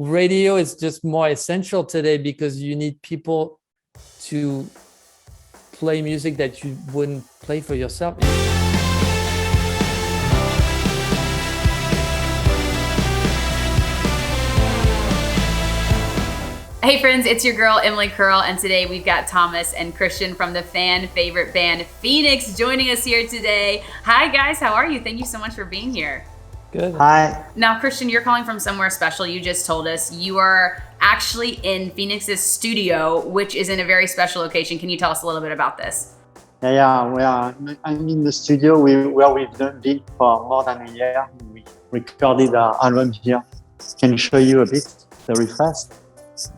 radio is just more essential today because you need people to play music that you wouldn't play for yourself. Hey friends, it's your girl Emily Curl, and today we've got Thomas and Christian from the fan favorite band Phoenix joining us here today. Hi guys, how are you? Thank you so much for being here. Good. Hi. Now Christian, you're calling from somewhere special. You just told us you are actually in Phoenix's studio, which is in a very special location. Can you tell us a little bit about this? I'm in the studio where we've been for more than a year. We recorded our album here. Can show you a bit very fast.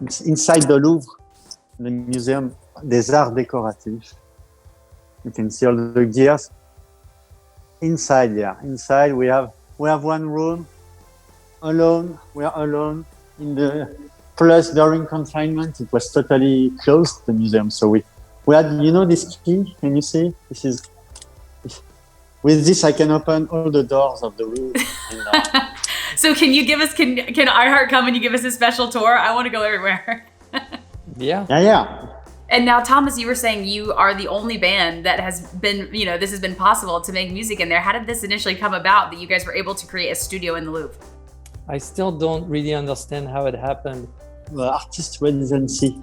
It's inside the Louvre, the Museum des Arts Décoratifs. You can see all the gears. Inside we have one room alone. We are alone in the. Plus, during confinement, it was totally closed, the museum. So we had, this key. Can you see? With this, I can open all the doors of the room. So can iHeart come and you give us a special tour? I want to go everywhere. Yeah. And now, Thomas, you were saying you are the only band that has been, this has been possible to make music in there. How did this initially come about that you guys were able to create a studio in the Louvre? I still don't really understand how it happened. Artist residency.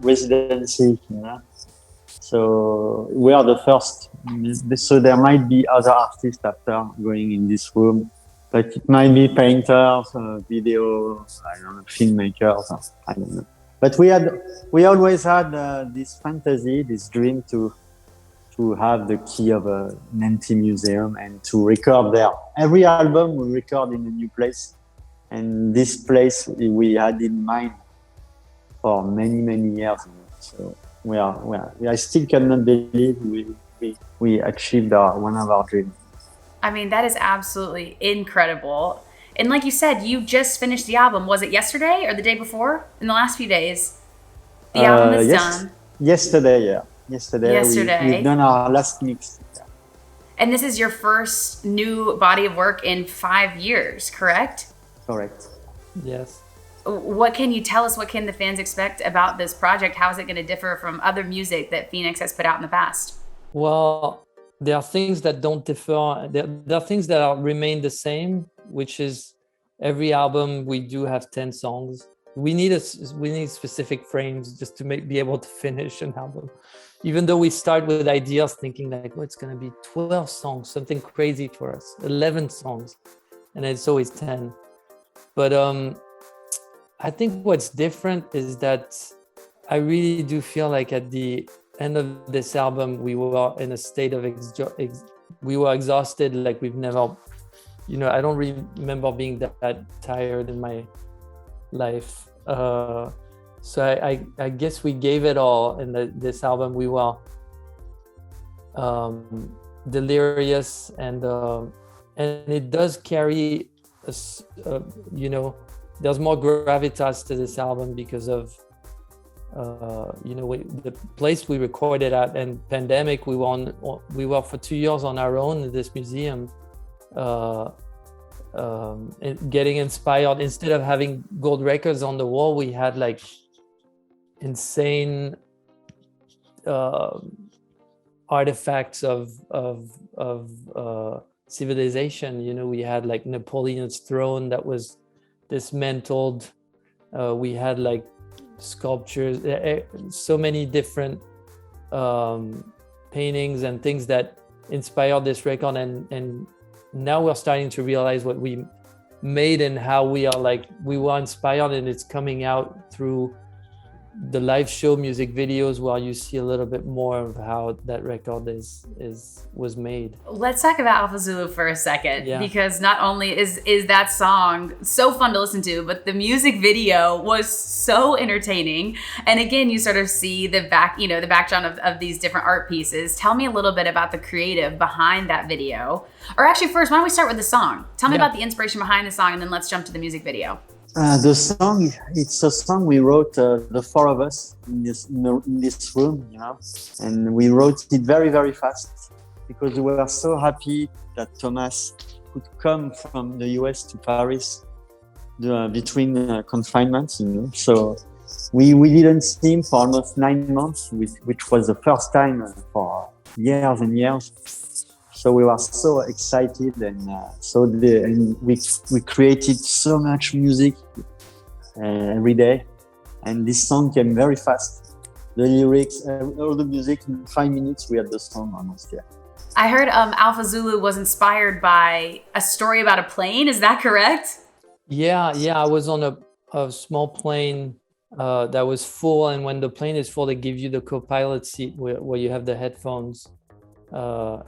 So we are the first. So there might be other artists after going in this room. But it might be painters, video, filmmakers, I don't know. But we always had this fantasy, this dream to have the key of an empty museum and to record there. Every album we record in a new place, and this place we had in mind for many, many years. So I still cannot believe we achieved one of our dreams. I mean, that is absolutely incredible. And like you said, you just finished the album. Was it yesterday or the day before? In the last few days? The album is done. Yesterday, yeah. Yesterday. We've done our last mix. Yeah. And this is your first new body of work in 5 years, correct? Correct. Yes. What can you tell us? What can the fans expect about this project? How is it going to differ from other music that Phoenix has put out in the past? Well, there are things that don't differ. There are things that remain the same, which is every album we do have 10 songs. We need specific frames just to be able to finish an album. Even though we start with ideas thinking like, it's going to be 12 songs, something crazy for us, 11 songs, and it's always 10. But I think what's different is that I really do feel like at the end of this album, we were in a state of we were exhausted like we've never, I don't remember being that tired in my life. So I guess we gave it all in this album. We were delirious, and it does carry, there's more gravitas to this album because of the place we recorded at, and pandemic. We were for 2 years on our own in this museum, getting inspired. Instead of having gold records on the wall, we had like insane artifacts of civilization. We had like Napoleon's throne that was dismantled. We had like sculptures, so many different paintings and things that inspired this record, and now we're starting to realize what we made and how we were inspired, and it's coming out through the live show music videos where you see a little bit more of how that record was made. Let's talk about Alpha Zulu for a second, because not only is that song so fun to listen to, but the music video was so entertaining. And again, you sort of see the background of these different art pieces. Tell me a little bit about the creative behind that video. Or actually, first, why don't we start with the song? Tell me about the inspiration behind the song, and then let's jump to the music video. The song, it's a song we wrote, the four of us in this room, and we wrote it very, very fast because we were so happy that Thomas could come from the US to Paris between confinements, So we didn't see him for almost 9 months, which was the first time for years and years. So we were so excited, and we created so much music every day, and this song came very fast. The lyrics, all the music, in 5 minutes we had the song almost. Yeah. I heard Alpha Zulu was inspired by a story about a plane. Is that correct? Yeah. I was on a small plane that was full, and when the plane is full, they give you the co-pilot seat where you have the headphones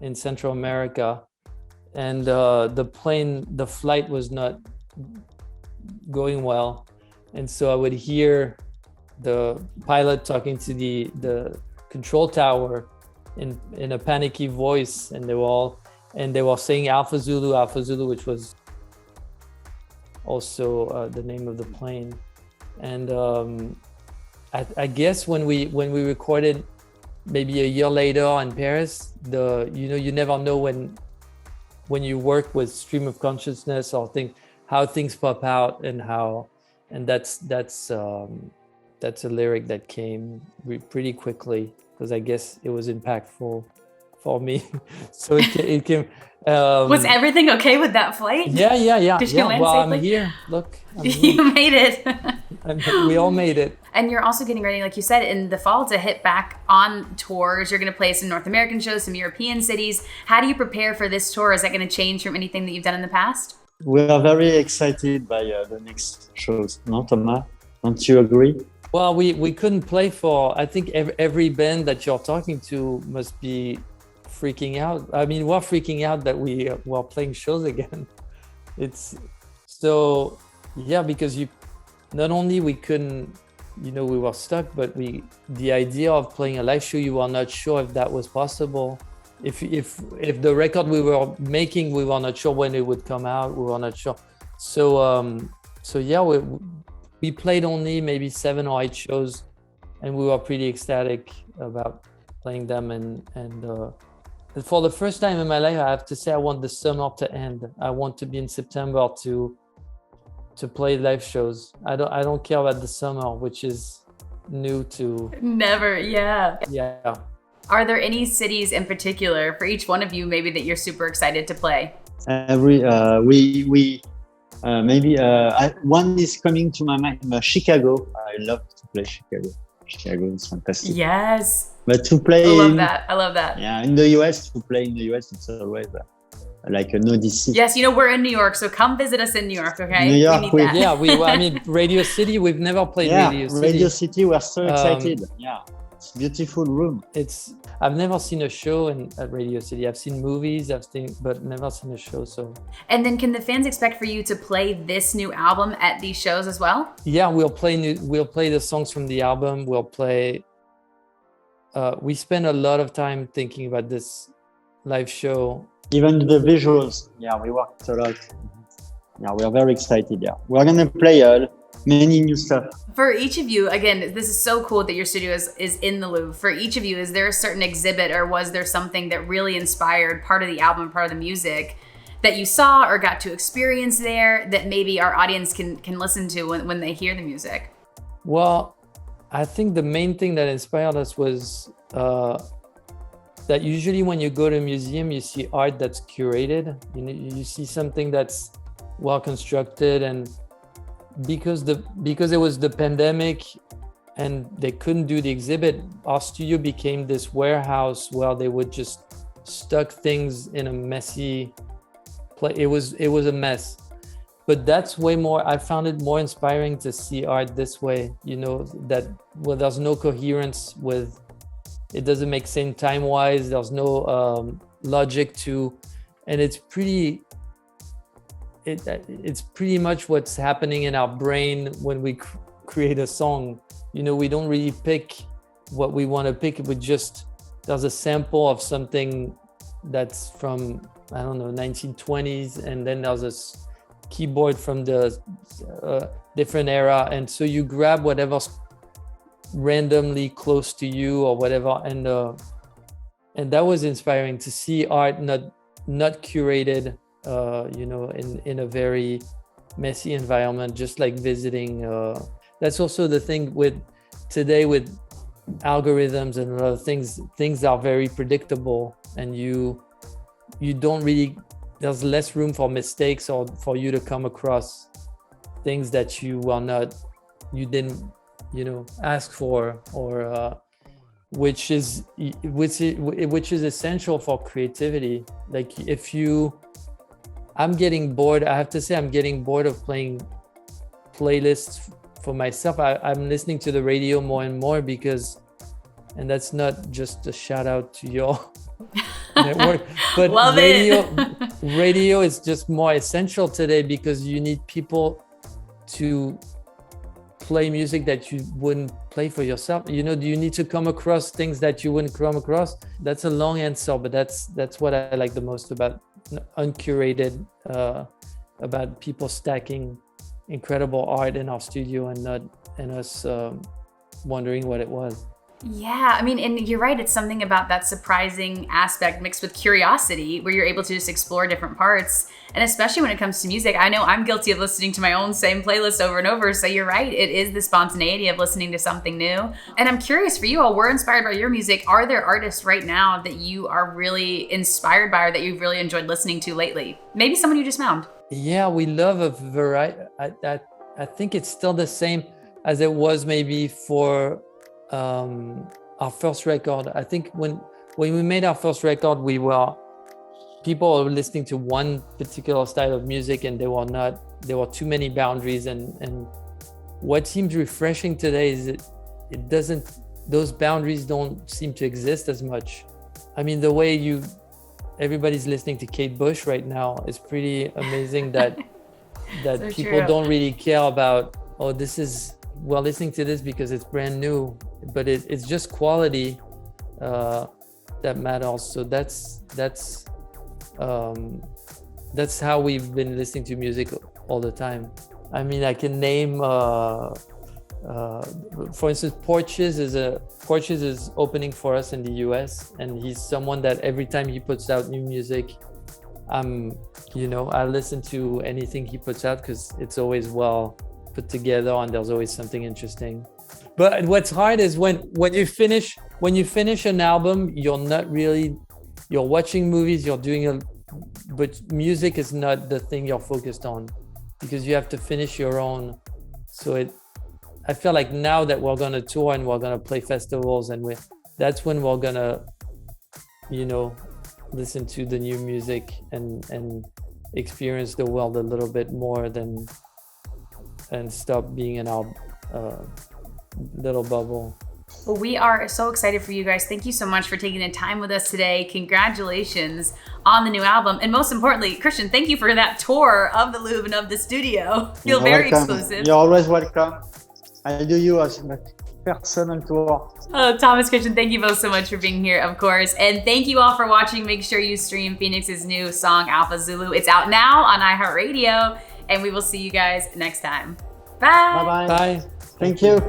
in Central America, and the flight was not going well, and so I would hear the pilot talking to the control tower in a panicky voice, and they were saying Alpha Zulu, which was also the name of the plane. And I guess when we recorded maybe a year later in Paris, you never know when you work with stream of consciousness or how things pop out, and that's a lyric that came pretty quickly, because I guess it was impactful for me. So it came. Was everything okay with that flight? Yeah. Did you land well, safely? I'm here. Look, You made it. We all made it. And you're also getting ready, like you said, in the fall to hit back on tours. You're going to play some North American shows, some European cities. How do you prepare for this tour? Is that going to change from anything that you've done in the past? We are very excited by the next shows. No, Thomas? Don't you agree? Well, we couldn't play for, I think every band that you're talking to must be freaking out. I mean, we're freaking out that we're playing shows again. It's so, yeah, because not only we couldn't, we were stuck, but the idea of playing a live show, you were not sure if that was possible. If the record we were making, we were not sure when it would come out. We were not sure. So yeah, we played only maybe 7 or 8 shows, and we were pretty ecstatic about playing them. And for the first time in my life, I have to say I want the summer to end. I want to be in September to play live shows. I don't care about the summer, which is new to never. Yeah. Are there any cities in particular for each one of you maybe that you're super excited to play? One is coming to my mind. Chicago. I love to play Chicago. Chicago is fantastic. Yes. But to play, I love that. Yeah, in the US, it's always like an odyssey. Yes, we're in New York, so come visit us in New York, okay? New York, Radio City. We've never played Radio City. Radio City. We're so excited. It's a beautiful room. I've never seen a show at Radio City. I've seen movies, but never seen a show. So. And then, can the fans expect for you to play this new album at these shows as well? Yeah, we'll play the songs from the album. We'll play. We spend a lot of time thinking about this live show. Even the visuals. Yeah, we worked a lot. Yeah, we are very excited. Yeah, we're gonna play many new stuff. For each of you, again, this is so cool that your studio is in the Louvre. For each of you, is there a certain exhibit, or was there something that really inspired part of the album, part of the music that you saw or got to experience there that maybe our audience can listen to when they hear the music? Well, I think the main thing that inspired us was that usually when you go to a museum, you see art that's curated. You see something that's well constructed, and because it was the pandemic and they couldn't do the exhibit, our studio became this warehouse where they would just stuck things in a messy place. It was a mess. But that's way more, I found it more inspiring to see art this way, there's no coherence with, it doesn't make sense time-wise, there's no logic to, and it's pretty much what's happening in our brain when we create a song. We don't really pick what we want to pick. There's a sample of something that's from, 1920s, and then there's a keyboard from the different era, and so you grab whatever's randomly close to you or whatever, and that was inspiring to see art not curated, in a very messy environment, just like visiting. That's also the thing with today with algorithms and other things are very predictable, and you don't really, there's less room for mistakes or for you to come across things that you didn't ask for, or which is essential for creativity. Like I'm getting bored. I have to say, I'm getting bored of playing playlists for myself. I'm listening to the radio more and more and that's not just a shout out to your network, but radio is just more essential today, because you need people to play music that you wouldn't play for yourself. You need to come across things that you wouldn't come across. That's a long answer, but that's what I like the most about uncurated, about people stacking incredible art in our studio and us wondering what it was. Yeah, I mean, and you're right. It's something about that surprising aspect mixed with curiosity, where you're able to just explore different parts. And especially when it comes to music, I know I'm guilty of listening to my own same playlist over and over. So you're right. It is the spontaneity of listening to something new. And I'm curious for you all, we're inspired by your music. Are there artists right now that you are really inspired by or that you've really enjoyed listening to lately? Maybe someone you just found. Yeah, we love a variety. I think it's still the same as it was maybe for our first record. I think when we made our first record, people were listening to one particular style of music, and there were too many boundaries. And what seems refreshing today is those boundaries don't seem to exist as much. I mean, the way everybody's listening to Kate Bush right now is pretty amazing that so people true. Don't really care about, we're listening to this because it's brand new, but it's just quality that matters. So that's how we've been listening to music all the time. I mean, I can name, for instance, Porches is opening for us in the US, and he's someone that every time he puts out new music, I listen to anything he puts out because it's always well put together and there's always something interesting. But what's hard is when you finish an album, you're watching movies, but music is not the thing you're focused on, because you have to finish your own. So I feel like now that we're gonna tour and we're gonna play festivals, and that's when we're gonna, listen to the new music and experience the world a little bit more and stop being in our little bubble. Well, we are so excited for you guys. Thank you so much for taking the time with us today. Congratulations on the new album. And most importantly, Christian, thank you for that tour of the Louvre and of the studio. Feel very exclusive. You're always welcome. I'll do you as a personal tour. Thomas, Christian, thank you both so much for being here, of course. And thank you all for watching. Make sure you stream Phoenix's new song, Alpha Zulu. It's out now on iHeartRadio. And we will see you guys next time. Bye. Bye-bye. Bye. Thank you.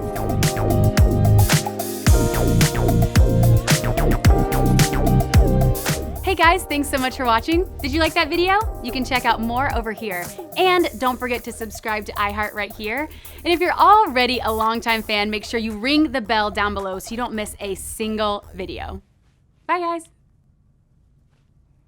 Hey guys, thanks so much for watching. Did you like that video? You can check out more over here. And don't forget to subscribe to iHeart right here. And if you're already a longtime fan, make sure you ring the bell down below so you don't miss a single video. Bye guys.